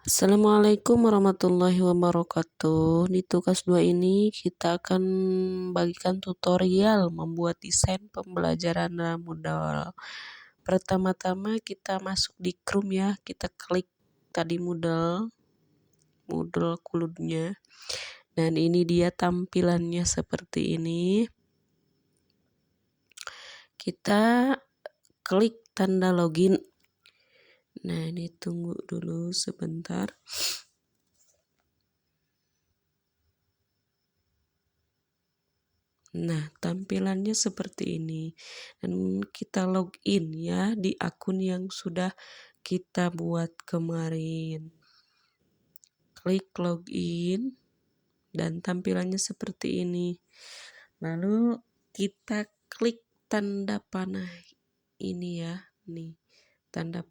Assalamualaikum warahmatullahi wabarakatuh. Di tugas 2 ini kita akan bagikan tutorial membuat desain pembelajaran dalam Moodle. Pertama-tama kita masuk di Chrome ya, kita klik tadi Moodle Cloud-nya. Dan ini dia tampilannya seperti ini. Kita klik tanda login. Nah, ini tunggu dulu sebentar. Nah, tampilannya seperti ini. Dan kita login ya di akun yang sudah kita buat kemarin. Klik login dan tampilannya seperti ini. Lalu kita klik tanda panah ini ya, nih. Tanda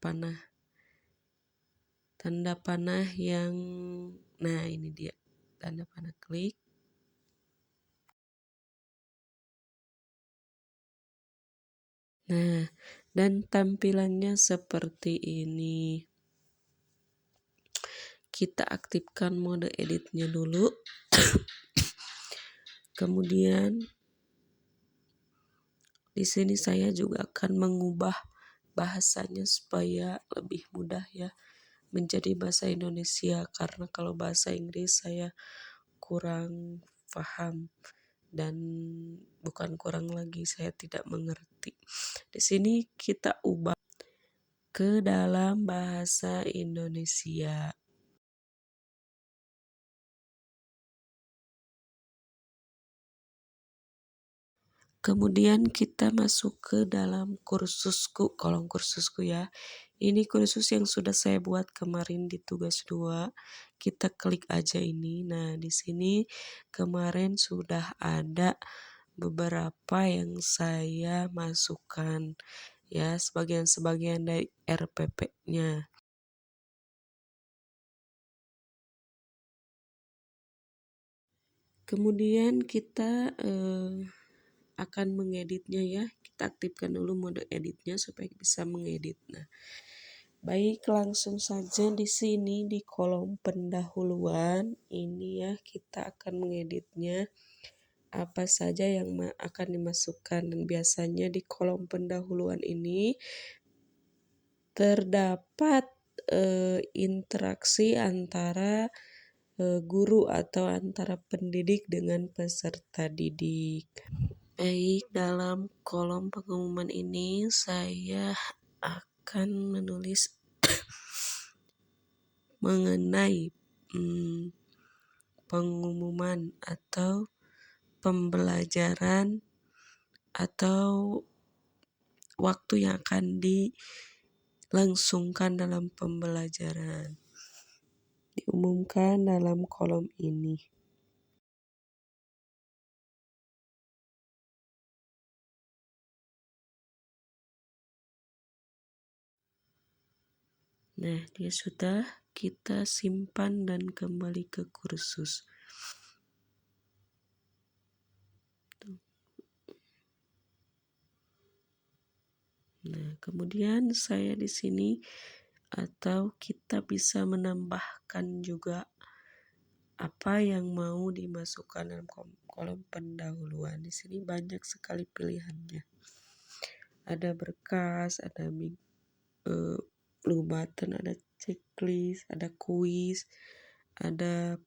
panah yang nah ini dia. Tanda panah, klik. Nah, dan tampilannya seperti ini. Kita aktifkan mode editnya dulu. Kemudian di sini saya juga akan mengubah bahasanya supaya lebih mudah ya menjadi bahasa Indonesia, karena kalau bahasa Inggris saya kurang paham dan bukan kurang lagi, saya tidak mengerti. Di sini kita ubah ke dalam bahasa Indonesia. Kemudian kita masuk ke dalam kursusku, kolom kursusku ya. Ini kursus yang sudah saya buat kemarin di tugas 2. Kita klik aja ini. Nah, di sini kemarin sudah ada beberapa yang saya masukkan ya, sebagian-sebagian dari RPP-nya. Kemudian kita akan mengeditnya ya. Kita aktifkan dulu mode editnya supaya bisa mengedit. Nah, baik, langsung saja di sini di kolom pendahuluan ini ya, kita akan mengeditnya. Apa saja yang akan dimasukkan, dan biasanya di kolom pendahuluan ini terdapat interaksi antara guru atau antara pendidik dengan peserta didik. Baik, dalam kolom pengumuman ini saya akan menulis mengenai pengumuman atau pembelajaran atau waktu yang akan dilangsungkan dalam pembelajaran. Diumumkan dalam kolom ini. Nah, dia sudah kita simpan dan kembali ke kursus. Nah, kemudian saya di sini atau kita bisa menambahkan juga apa yang mau dimasukkan dalam kolom pendahuluan. Di sini banyak sekali pilihannya. Ada berkas, ada blue button, ada checklist, ada kuis, ada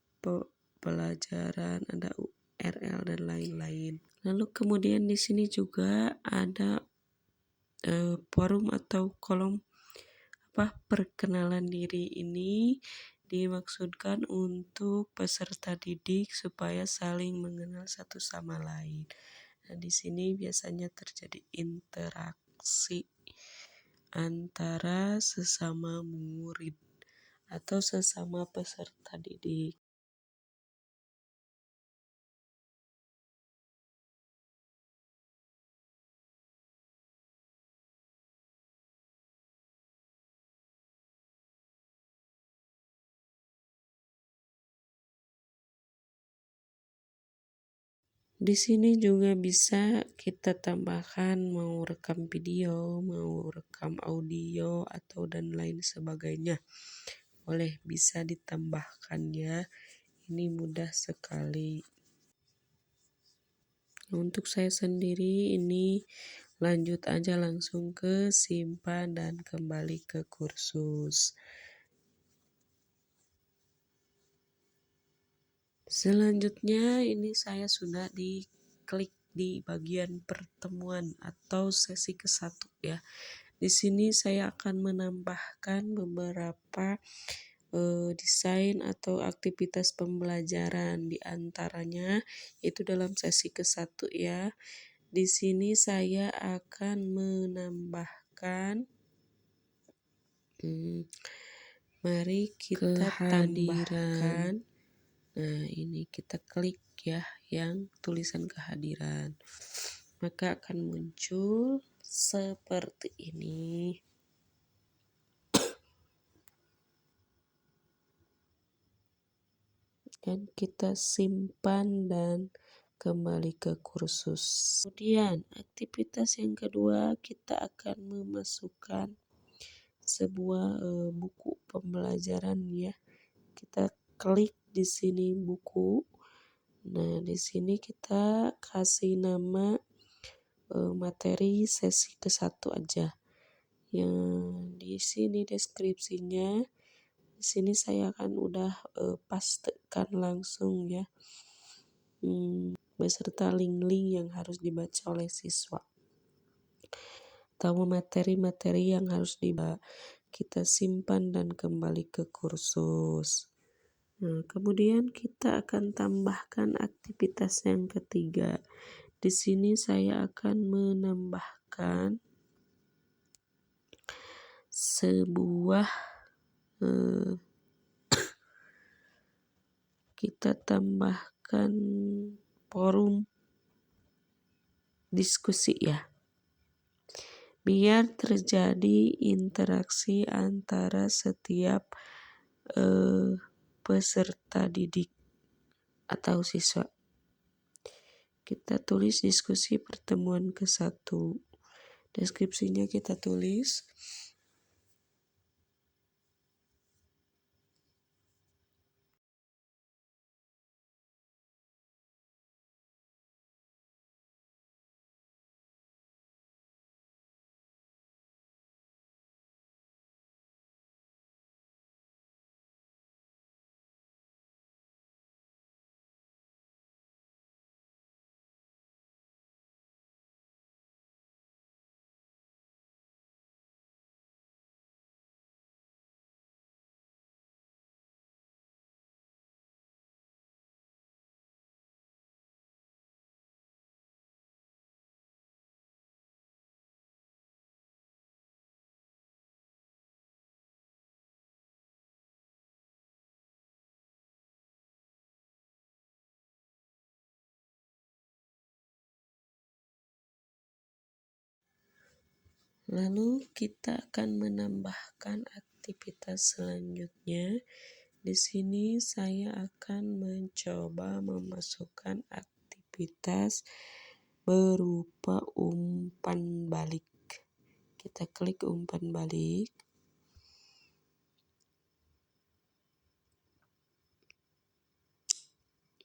pelajaran, ada URL dan lain-lain. Lalu kemudian di sini juga ada forum atau kolom perkenalan diri. Ini dimaksudkan untuk peserta didik supaya saling mengenal satu sama lain. Nah, di sini biasanya terjadi interaksi antara sesama murid atau sesama peserta didik. Di sini juga bisa kita tambahkan mau rekam video, mau rekam audio, atau dan lain sebagainya. bisa ditambahkan ya. Ini mudah sekali. Untuk saya sendiri ini lanjut aja langsung ke simpan dan kembali ke kursus. Selanjutnya ini saya sudah diklik di bagian pertemuan atau sesi ke-1 ya. Di sini saya akan menambahkan beberapa desain atau aktivitas pembelajaran, di antaranya itu dalam sesi ke-1 ya. Di sini saya akan menambahkan mari kita tambahkan. Nah, ini kita klik ya yang tulisan kehadiran. Maka akan muncul seperti ini. Dan kita simpan dan kembali ke kursus. Kemudian aktivitas yang kedua, kita akan memasukkan sebuah buku pembelajaran ya. Kita klik di sini buku. Nah, di sini kita kasih nama materi sesi ke-1 aja. Yang di sini deskripsinya, di sini saya akan udah pastekan langsung ya. Beserta link-link yang harus dibaca oleh siswa. Tahu materi-materi yang harus dibaca. Kita simpan dan kembali ke kursus. Nah, kemudian kita akan tambahkan aktivitas yang ketiga. Di sini saya akan menambahkan sebuah kita tambahkan forum diskusi ya. Biar terjadi interaksi antara setiap peserta didik atau siswa. Kita tulis diskusi pertemuan ke-1. Deskripsinya kita tulis. Lalu kita akan menambahkan aktivitas selanjutnya. Di sini saya akan mencoba memasukkan aktivitas berupa umpan balik. Kita klik umpan balik.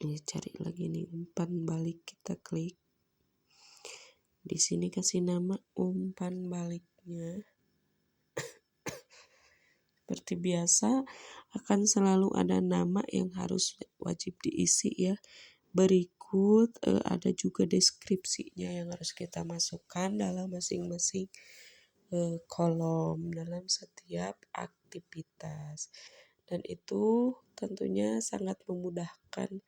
Ini cari lagi nih umpan balik, kita klik. Di sini kasih nama umpan baliknya. Seperti biasa akan selalu ada nama yang harus wajib diisi ya. Berikut ada juga deskripsinya yang harus kita masukkan dalam masing-masing kolom dalam setiap aktivitas. Dan itu tentunya sangat memudahkan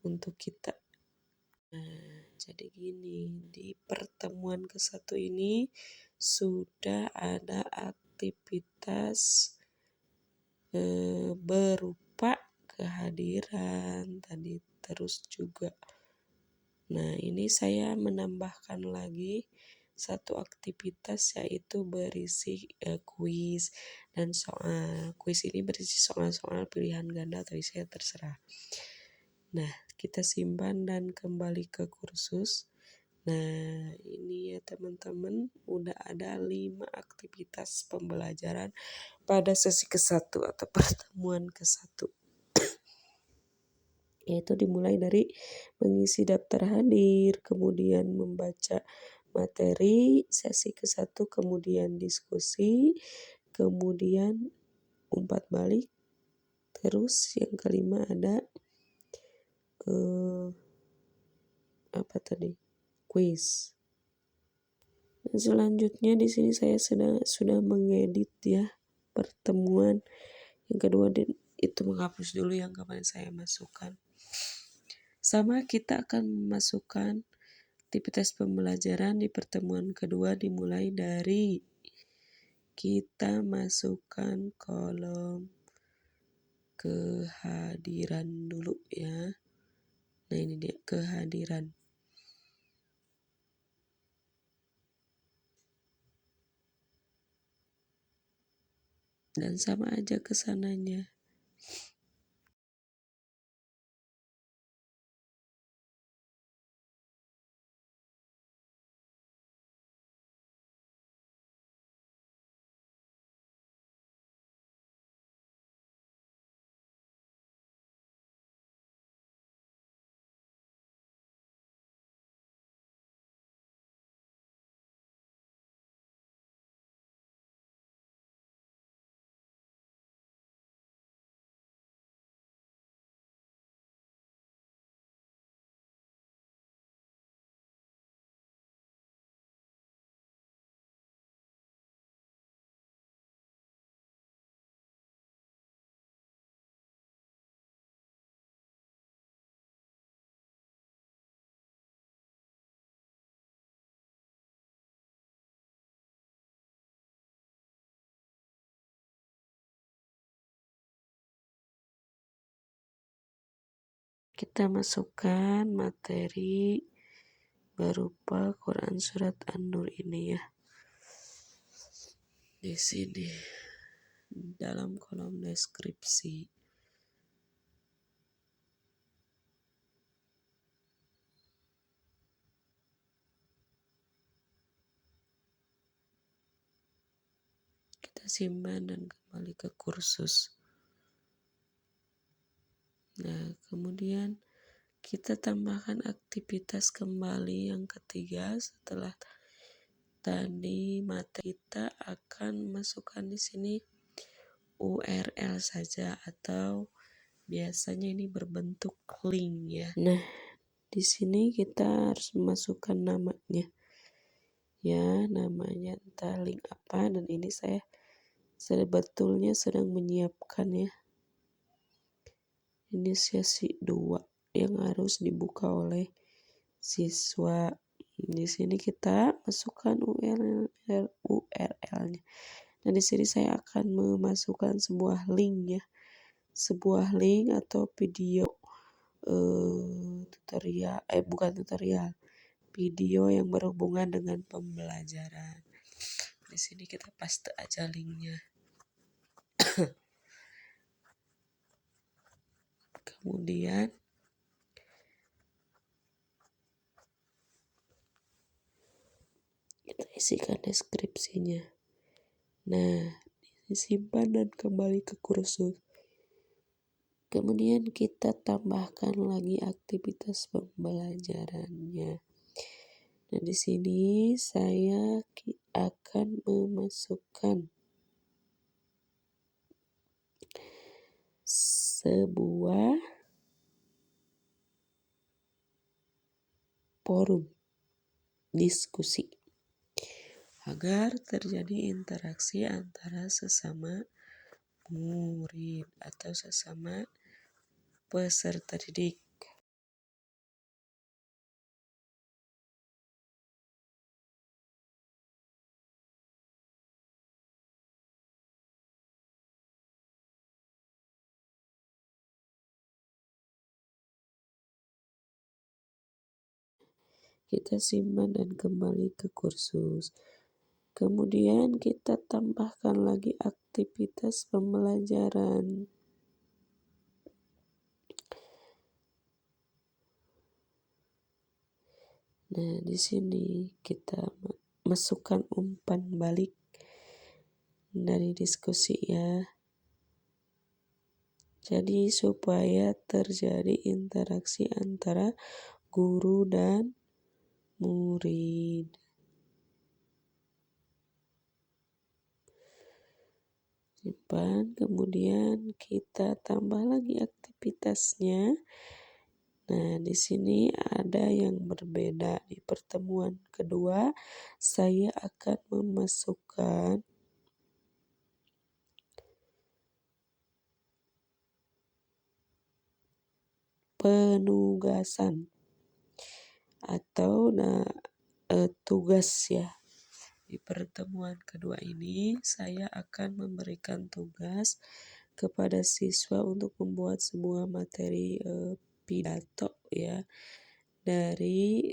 untuk kita. Nah, jadi gini, di pertemuan ke-1 ini sudah ada aktivitas berupa kehadiran tadi, terus juga. Nah, ini saya menambahkan lagi satu aktivitas, yaitu berisi kuis dan soal. Kuis ini berisi soal-soal pilihan ganda atau saya terserah. Nah, kita simpan dan kembali ke kursus. Nah, ini ya teman-teman, udah ada 5 aktivitas pembelajaran pada sesi ke-1 atau pertemuan ke-1. Yaitu dimulai dari mengisi daftar hadir, kemudian membaca materi sesi ke-1, kemudian diskusi, kemudian umpat balik, terus yang kelima ada apa tadi? Kuis. Dan selanjutnya di sini saya sudah mengedit ya pertemuan yang kedua, itu menghapus dulu yang kemarin saya masukkan. Sama kita akan memasukkan aktivitas pembelajaran di pertemuan kedua dimulai dari kita masukkan kolom kehadiran dulu ya. Nah ini dia kehadiran. Dan sama aja kesananya. Kita masukkan materi berupa Quran Surat An-Nur ini ya. Di sini dalam kolom deskripsi. Kita simpan dan kembali ke kursus. Nah, kemudian kita tambahkan aktivitas kembali yang ketiga setelah tadi materi. Kita akan masukkan di sini URL saja atau biasanya ini berbentuk link ya. Nah, di sini kita harus memasukkan namanya. Ya, namanya entah link apa, dan ini saya sebetulnya sedang menyiapkan ya. Ini sesi 2 yang harus dibuka oleh siswa. Di sini kita masukkan URL-nya. Nah, di sini saya akan memasukkan sebuah link ya. Sebuah link atau video video yang berhubungan dengan pembelajaran. Di sini kita paste aja linknya. Kemudian kita isikan deskripsinya. Nah, disimpan dan kembali ke kursus. Kemudian kita tambahkan lagi aktivitas pembelajarannya. Nah, di sini saya akan memasukkan sebuah forum diskusi agar terjadi interaksi antara sesama murid atau sesama peserta didik. Kita simpan dan kembali ke kursus. Kemudian kita tambahkan lagi aktivitas pembelajaran. Nah, di sini kita masukkan umpan balik dari diskusi ya. Jadi supaya terjadi interaksi antara guru dan murid. Simpan, kemudian kita tambah lagi aktivitasnya. Nah, di sini ada yang berbeda. Di pertemuan kedua, saya akan memasukkan penugasan atau tugas ya. Di pertemuan kedua ini, saya akan memberikan tugas kepada siswa untuk membuat sebuah materi pidato ya dari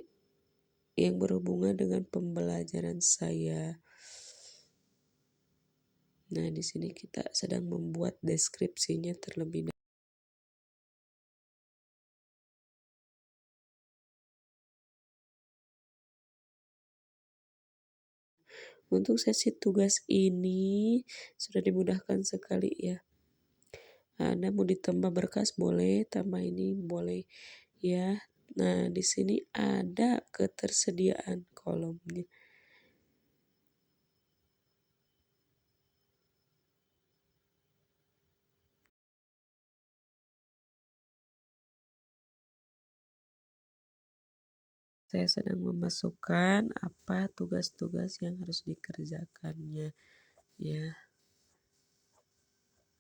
yang berhubungan dengan pembelajaran saya. Nah, di sini kita sedang membuat deskripsinya terlebih dahulu. Untuk sesi tugas ini sudah dimudahkan sekali ya. Anda mau ditambah berkas boleh, tambah ini boleh ya. Nah, di sini ada ketersediaan kolomnya. Saya sedang memasukkan apa tugas-tugas yang harus dikerjakannya ya.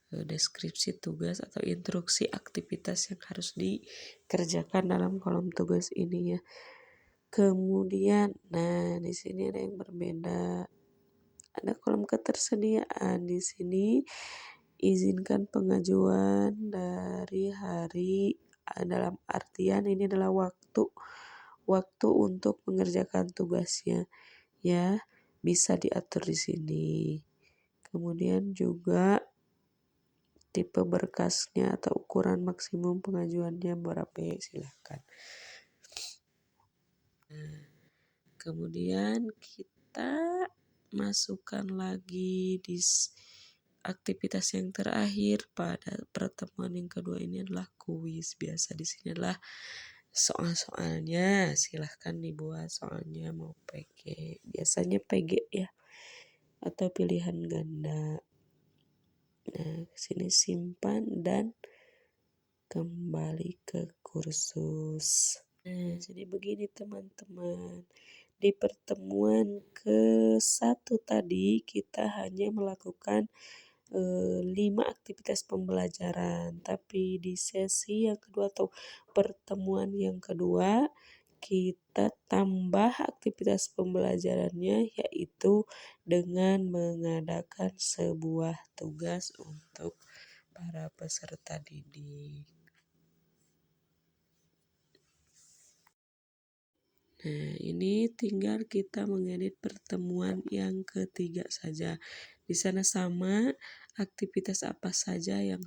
Deskripsi tugas atau instruksi aktivitas yang harus dikerjakan dalam kolom tugas ini ya. Kemudian, nah di sini ada yang berbeda. Ada kolom ketersediaan di sini. Izinkan pengajuan dari hari dalam artian ini adalah waktu untuk mengerjakan tugasnya ya, bisa diatur di sini. Kemudian juga tipe berkasnya atau ukuran maksimum pengajuannya berapa ya, silahkan. Nah, kemudian kita masukkan lagi di aktivitas yang terakhir pada pertemuan yang kedua ini adalah kuis. Biasa di sini adalah soal-soalnya, silahkan dibuat soalnya mau PG. Biasanya PG ya atau pilihan ganda. Nah, sini simpan dan kembali ke kursus. Nah, jadi begini teman-teman. Di pertemuan ke-1 tadi kita hanya melakukan 5 aktivitas pembelajaran. Tapi di sesi yang kedua atau pertemuan yang kedua kita tambah aktivitas pembelajarannya yaitu dengan mengadakan sebuah tugas untuk para peserta didik. Nah, ini tinggal kita mengedit pertemuan yang ketiga saja. Di sana sama aktivitas apa saja yang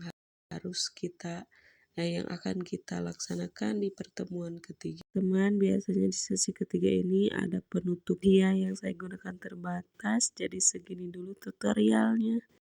harus kita yang akan kita laksanakan di pertemuan ketiga. Teman, biasanya di sesi ketiga ini ada penutup yang saya gunakan terbatas. Jadi segini dulu tutorialnya.